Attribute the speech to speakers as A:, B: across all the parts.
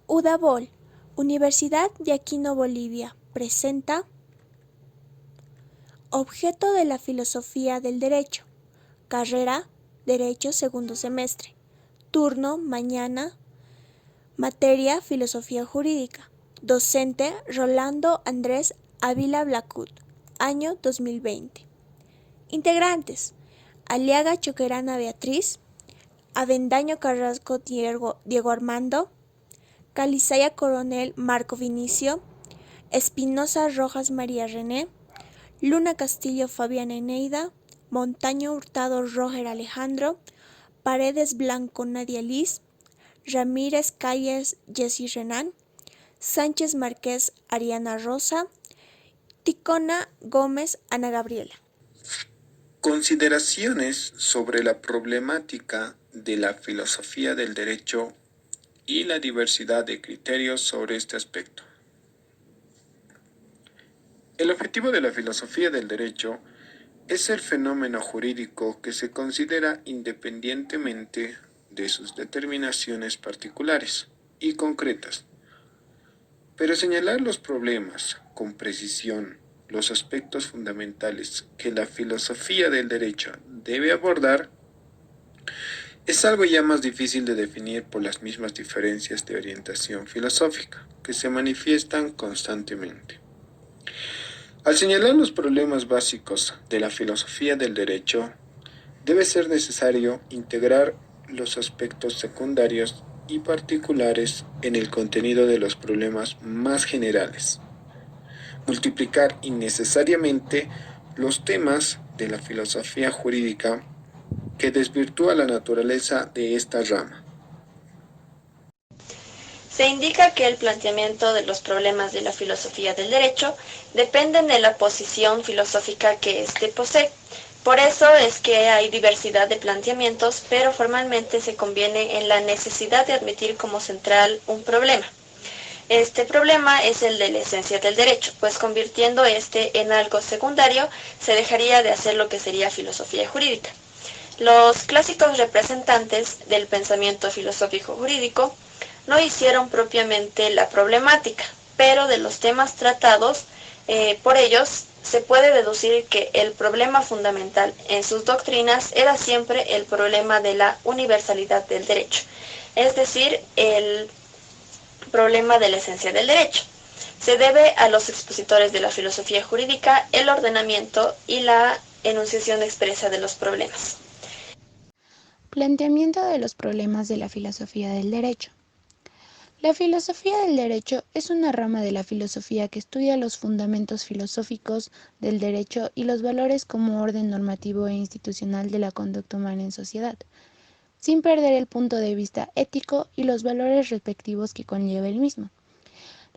A: UDABOL, Universidad de Aquino Bolivia, presenta Objeto de la filosofía del derecho. Carrera, Derecho, segundo semestre. Turno, mañana. Materia, Filosofía Jurídica. Docente, Rolando Andrés Ávila Blacut. Año 2020. Integrantes: Aliaga Choquerana Beatriz, Avendaño Carrasco Diego Armando, Calizaya Coronel Marco Vinicio, Espinosa Rojas María René, Luna Castillo Fabián Eneida, Montaño Hurtado Roger Alejandro, Paredes Blanco Nadia Liz, Ramírez Calles Jessy Renan, Sánchez Márquez Ariana Rosa, Ticona Gómez Ana Gabriela.
B: Consideraciones sobre la problemática de la filosofía del derecho y la diversidad de criterios sobre este aspecto. El objetivo de la filosofía del derecho es el fenómeno jurídico que se considera independientemente de sus determinaciones particulares y concretas, pero señalar los problemas con precisión, los aspectos fundamentales que la filosofía del derecho debe abordar, es algo ya más difícil de definir por las mismas diferencias de orientación filosófica que se manifiestan constantemente. Al señalar los problemas básicos de la filosofía del derecho, debe ser necesario integrar los aspectos secundarios y particulares en el contenido de los problemas más generales. Multiplicar innecesariamente los temas de la filosofía jurídica que desvirtúa la naturaleza de esta rama.
C: Se indica que el planteamiento de los problemas de la filosofía del derecho dependen de la posición filosófica que éste posee. Por eso es que hay diversidad de planteamientos, pero formalmente se conviene en la necesidad de admitir como central un problema. Este problema es el de la esencia del derecho, pues convirtiendo este en algo secundario, se dejaría de hacer lo que sería filosofía jurídica. Los clásicos representantes del pensamiento filosófico jurídico no hicieron propiamente la problemática, pero de los temas tratados por ellos se puede deducir que el problema fundamental en sus doctrinas era siempre el problema de la universalidad del derecho, es decir, el problema de la esencia del derecho. Se debe a los expositores de la filosofía jurídica el ordenamiento y la enunciación expresa de los problemas.
D: Planteamiento de los problemas de la filosofía del derecho. La filosofía del derecho es una rama de la filosofía que estudia los fundamentos filosóficos del derecho y los valores como orden normativo e institucional de la conducta humana en sociedad, sin perder el punto de vista ético y los valores respectivos que conlleva el mismo.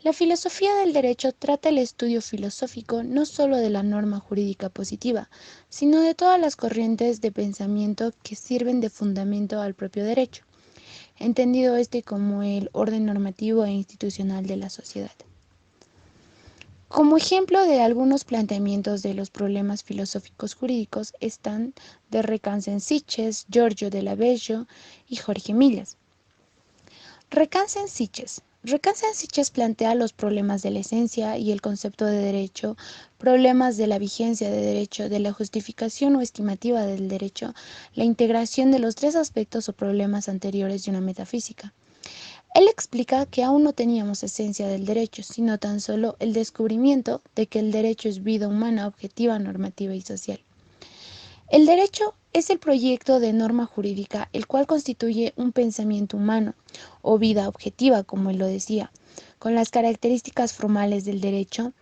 D: La filosofía del derecho trata el estudio filosófico no sólo de la norma jurídica positiva, sino de todas las corrientes de pensamiento que sirven de fundamento al propio derecho, entendido este como el orden normativo e institucional de la sociedad. Como ejemplo de algunos planteamientos de los problemas filosóficos jurídicos están de Requesens-Sitges, Giorgio Della Bello y Jorge Millas. Requesens-Sitges plantea los problemas de la esencia y el concepto de derecho, problemas de la vigencia de derecho, de la justificación o estimativa del derecho, la integración de los tres aspectos o problemas anteriores de una metafísica. Él explica que aún no teníamos esencia del derecho, sino tan solo el descubrimiento de que el derecho es vida humana, objetiva, normativa y social. El derecho es el proyecto de norma jurídica, el cual constituye un pensamiento humano, o vida objetiva, como él lo decía. Con las características formales del derecho,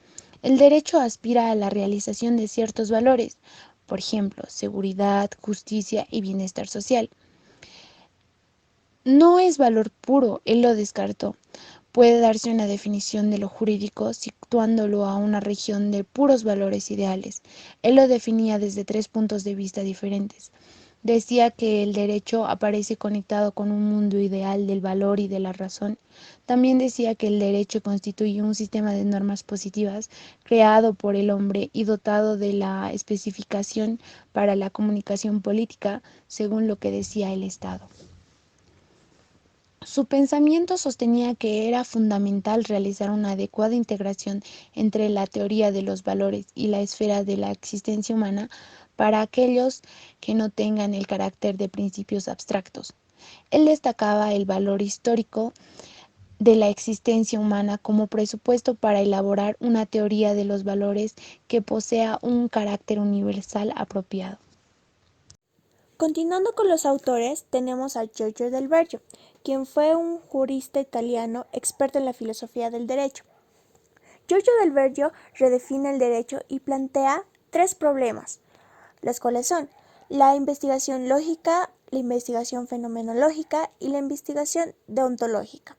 D: el derecho aspira a la realización de ciertos valores, por ejemplo, seguridad, justicia y bienestar social. No es valor puro, él lo descartó. Puede darse una definición de lo jurídico situándolo a una región de puros valores ideales. Él lo definía desde tres puntos de vista diferentes. Decía que el derecho aparece conectado con un mundo ideal del valor y de la razón. También decía que el derecho constituye un sistema de normas positivas creado por el hombre y dotado de la especificación para la comunicación política, según lo que decía el Estado. Su pensamiento sostenía que era fundamental realizar una adecuada integración entre la teoría de los valores y la esfera de la existencia humana para aquellos que no tengan el carácter de principios abstractos. Él destacaba el valor histórico de la existencia humana como presupuesto para elaborar una teoría de los valores que posea un carácter universal apropiado.
A: Continuando con los autores, tenemos a Giorgio del Vergio, quien fue un jurista italiano experto en la filosofía del derecho. Giorgio del Vergio redefine el derecho y plantea tres problemas, los cuales son la investigación lógica, la investigación fenomenológica y la investigación deontológica.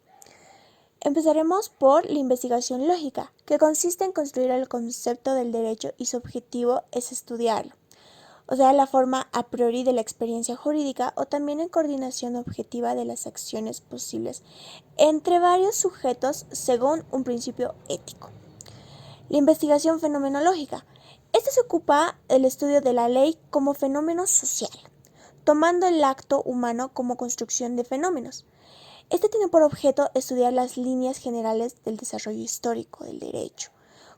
A: Empezaremos por la investigación lógica, que consiste en construir el concepto del derecho y su objetivo es estudiarlo, o sea, la forma a priori de la experiencia jurídica o también en coordinación objetiva de las acciones posibles entre varios sujetos según un principio ético. La investigación fenomenológica. Esta se ocupa del estudio de la ley como fenómeno social, tomando el acto humano como construcción de fenómenos. Este tiene por objeto estudiar las líneas generales del desarrollo histórico del derecho,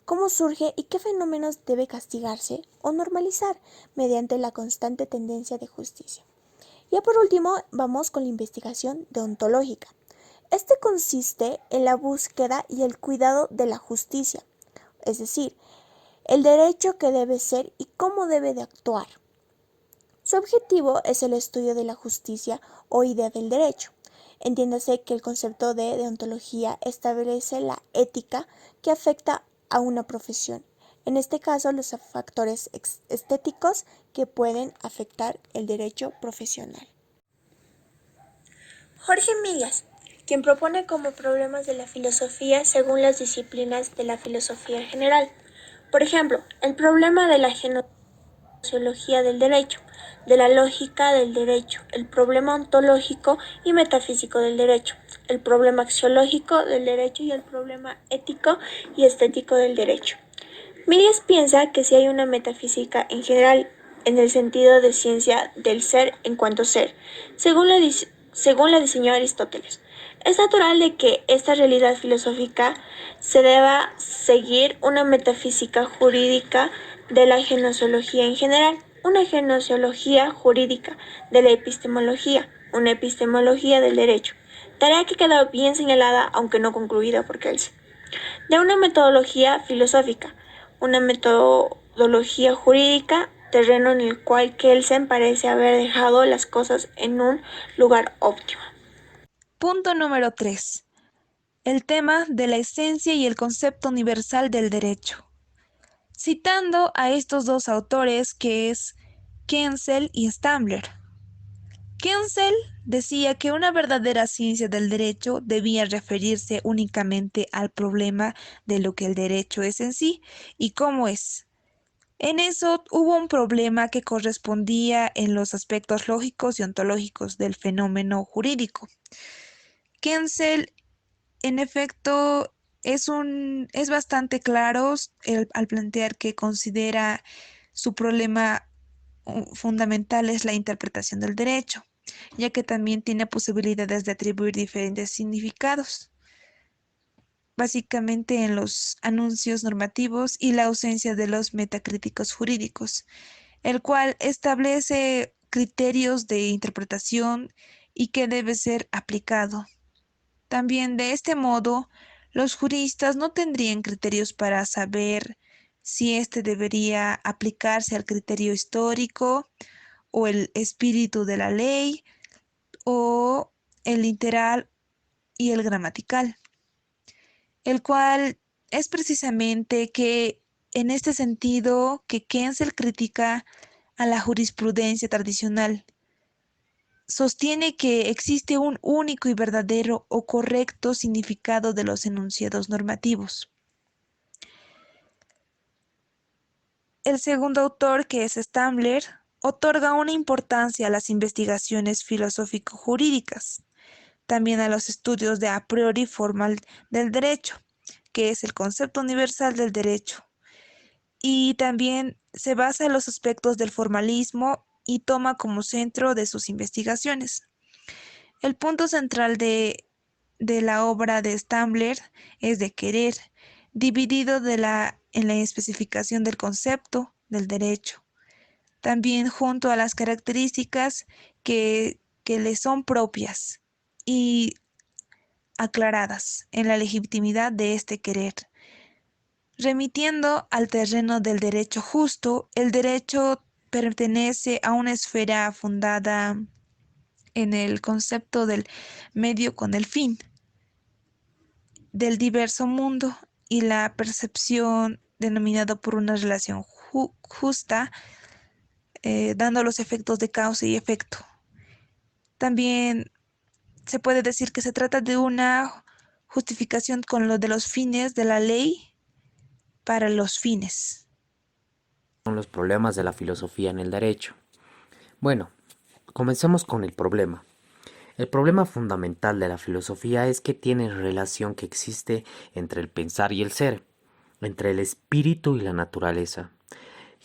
A: cómo surge y qué fenómenos debe castigarse o normalizar mediante la constante tendencia de justicia. Y por último, vamos con la investigación deontológica. Este consiste en la búsqueda y el cuidado de la justicia, es decir, el derecho que debe ser y cómo debe de actuar. Su objetivo es el estudio de la justicia o idea del derecho. Entiéndase que el concepto de deontología establece la ética que afecta a una profesión. En este caso, los factores estéticos que pueden afectar el derecho profesional. Jorge Millas, quien propone como problemas de la filosofía según las disciplinas de la filosofía general. Por ejemplo, el problema de la gnoseología del derecho, de la lógica del derecho, el problema ontológico y metafísico del derecho, el problema axiológico del derecho y el problema ético y estético del derecho. Millas piensa que si hay una metafísica en general, en el sentido de ciencia del ser en cuanto ser, según la diseñó Aristóteles. Es natural de que esta realidad filosófica se deba seguir una metafísica jurídica de la gnoseología en general, una gnoseología jurídica de la epistemología, una epistemología del derecho, tarea que queda bien señalada aunque no concluida por Kelsen, de una metodología filosófica, una metodología jurídica, terreno en el cual Kelsen parece haber dejado las cosas en un lugar óptimo.
E: Punto número 3. El tema de la esencia y el concepto universal del derecho. Citando a estos dos autores que es Kensel y Stambler. Kensel decía que una verdadera ciencia del derecho debía referirse únicamente al problema de lo que el derecho es en sí y cómo es. En eso hubo un problema que correspondía en los aspectos lógicos y ontológicos del fenómeno jurídico. Kensel, en efecto, es bastante claro al plantear que considera su problema fundamental es la interpretación del derecho, ya que también tiene posibilidades de atribuir diferentes significados, básicamente en los anuncios normativos y la ausencia de los metacríticos jurídicos, el cual establece criterios de interpretación y que debe ser aplicado. También de este modo, los juristas no tendrían criterios para saber si éste debería aplicarse al criterio histórico o el espíritu de la ley o el literal y el gramatical, el cual es precisamente que en este sentido que Kensel critica a la jurisprudencia tradicional. Sostiene que existe un único y verdadero o correcto significado de los enunciados normativos. El segundo autor, que es Stambler, otorga una importancia a las investigaciones filosófico-jurídicas, también a los estudios de a priori formal del derecho, que es el concepto universal del derecho, y también se basa en los aspectos del formalismo y toma como centro de sus investigaciones. El punto central de de la obra de Stambler es de querer, dividido en la especificación del concepto del derecho, también junto a las características que le son propias y aclaradas en la legitimidad de este querer. Remitiendo al terreno del derecho justo, el derecho pertenece a una esfera fundada en el concepto del medio con el fin, del diverso mundo y la percepción denominada por una relación justa, dando los efectos de causa y efecto. También se puede decir que se trata de una justificación con lo de los fines de la ley para los fines.
F: Son los problemas de la filosofía en el derecho. Bueno, comencemos con el problema. El problema fundamental de la filosofía es que tiene relación que existe entre el pensar y el ser, entre el espíritu y la naturaleza.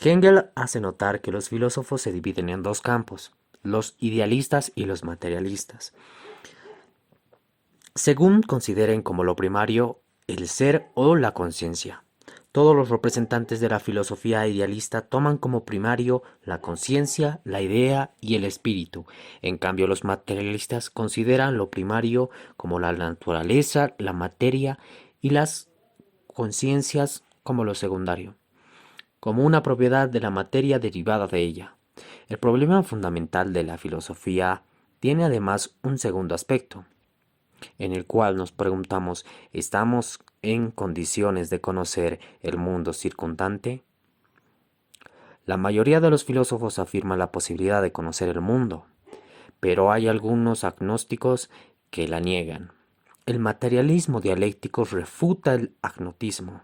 F: Hegel hace notar que los filósofos se dividen en dos campos, los idealistas y los materialistas. Según consideren como lo primario el ser o la conciencia. Todos los representantes de la filosofía idealista toman como primario la conciencia, la idea y el espíritu. En cambio, los materialistas consideran lo primario como la naturaleza, la materia y las conciencias como lo secundario, como una propiedad de la materia derivada de ella. El problema fundamental de la filosofía tiene además un segundo aspecto, en el cual nos preguntamos, ¿estamos en condiciones de conocer el mundo circundante? La mayoría de los filósofos afirman la posibilidad de conocer el mundo, pero hay algunos agnósticos que la niegan. El materialismo dialéctico refuta el agnotismo.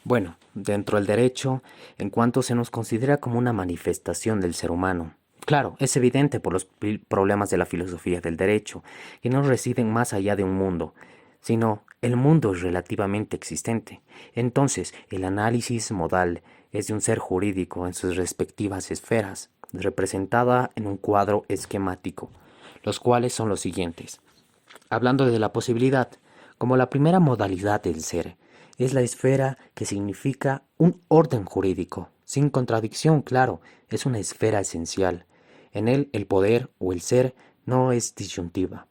F: Bueno, dentro del derecho, en cuanto se nos considera como una manifestación del ser humano, claro, es evidente por los problemas de la filosofía del derecho, que no residen más allá de un mundo, sino el mundo es relativamente existente. Entonces, el análisis modal es de un ser jurídico en sus respectivas esferas, representada en un cuadro esquemático, los cuales son los siguientes. Hablando de la posibilidad, como la primera modalidad del ser, es la esfera que significa un orden jurídico, sin contradicción, claro, es una esfera esencial. En él el poder o el ser no es disyuntiva.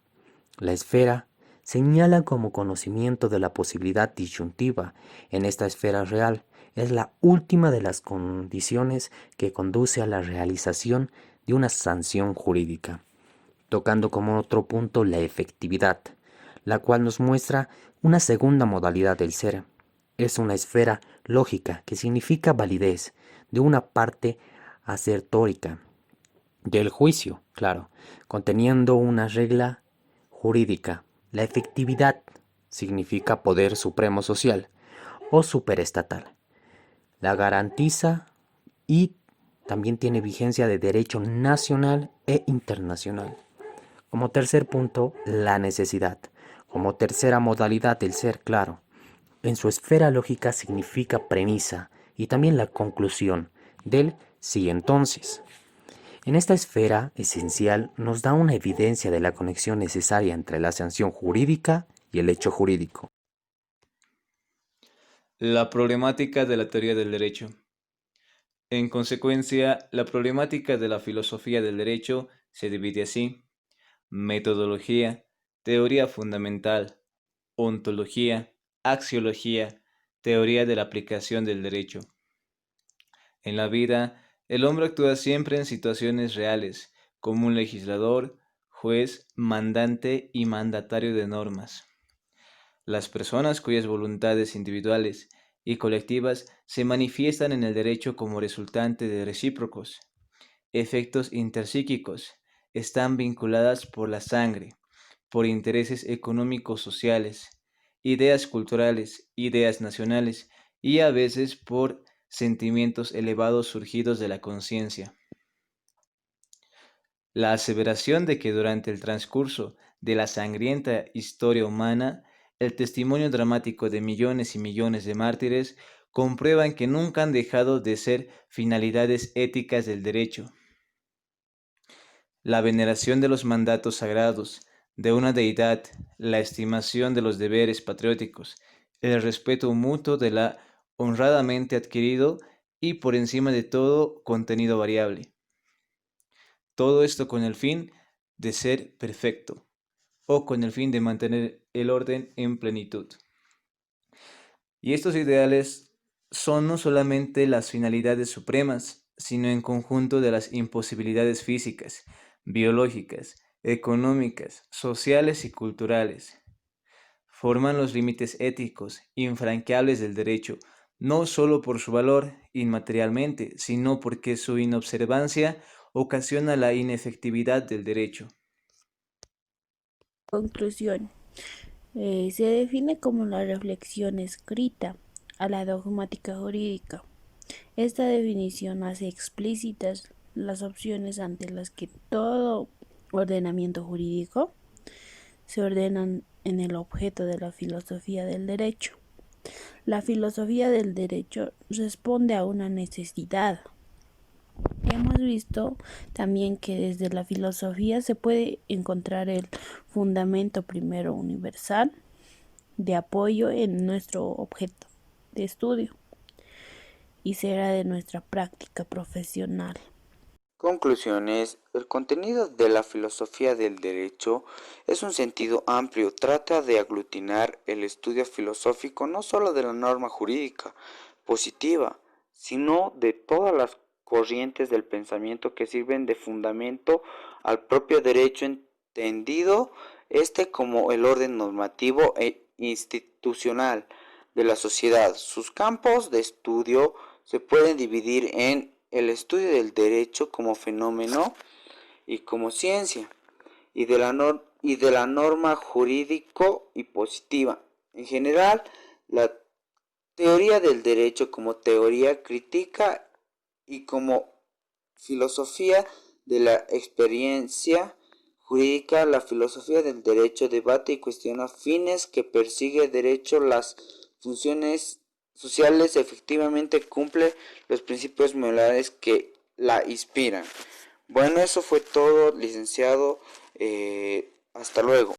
F: La esfera señala como conocimiento de la posibilidad disyuntiva. En esta esfera real es la última de las condiciones que conduce a la realización de una sanción jurídica, tocando como otro punto la efectividad, la cual nos muestra una segunda modalidad del ser. Es una esfera lógica que significa validez de una parte asertórica del juicio, claro, conteniendo una regla jurídica. La efectividad significa poder supremo social o superestatal. La garantiza y también tiene vigencia de derecho nacional e internacional. Como tercer punto, la necesidad. Como tercera modalidad del ser, claro, en su esfera lógica significa premisa y también la conclusión del sí entonces. En esta esfera esencial nos da una evidencia de la conexión necesaria entre la sanción jurídica y el hecho jurídico.
G: La problemática de la teoría del derecho. En consecuencia, la problemática de la filosofía del derecho se divide así: metodología, teoría fundamental, ontología, axiología, teoría de la aplicación del derecho. En la vida, el hombre actúa siempre en situaciones reales, como un legislador, juez, mandante y mandatario de normas. Las personas cuyas voluntades individuales y colectivas se manifiestan en el derecho como resultante de recíprocos efectos interpsíquicos están vinculadas por la sangre, por intereses económicos sociales, ideas culturales, ideas nacionales y a veces por sentimientos elevados surgidos de la conciencia. La aseveración de que durante el transcurso de la sangrienta historia humana, el testimonio dramático de millones y millones de mártires comprueban que nunca han dejado de ser finalidades éticas del derecho. La veneración de los mandatos sagrados, de una deidad, la estimación de los deberes patrióticos, el respeto mutuo de la honradamente adquirido y por encima de todo contenido variable. Todo esto con el fin de ser perfecto o con el fin de mantener el orden en plenitud. Y estos ideales son no solamente las finalidades supremas, sino en conjunto de las imposibilidades físicas, biológicas, económicas, sociales y culturales. Forman los límites éticos infranqueables del derecho, no solo por su valor inmaterialmente, sino porque su inobservancia ocasiona la inefectividad del derecho.
H: Conclusión. Se define como la reflexión escrita a la dogmática jurídica. Esta definición hace explícitas las opciones ante las que todo ordenamiento jurídico se ordenan en el objeto de la filosofía del derecho. La filosofía del derecho responde a una necesidad. Hemos visto también que desde la filosofía se puede encontrar el fundamento primero universal de apoyo en nuestro objeto de estudio y será de nuestra práctica profesional.
I: Conclusiones. El contenido de la filosofía del derecho es un sentido amplio, trata de aglutinar el estudio filosófico no solo de la norma jurídica positiva, sino de todas las corrientes del pensamiento que sirven de fundamento al propio derecho entendido como el orden normativo e institucional de la sociedad. Sus campos de estudio se pueden dividir en el estudio del derecho como fenómeno y como ciencia, y de la norma jurídico y positiva. En general, la teoría del derecho como teoría crítica y como filosofía de la experiencia jurídica. La filosofía del derecho debate y cuestiona fines que persigue el derecho, las funciones sociales, efectivamente cumple los principios morales que la inspiran. Bueno, eso fue todo, licenciado. Hasta luego.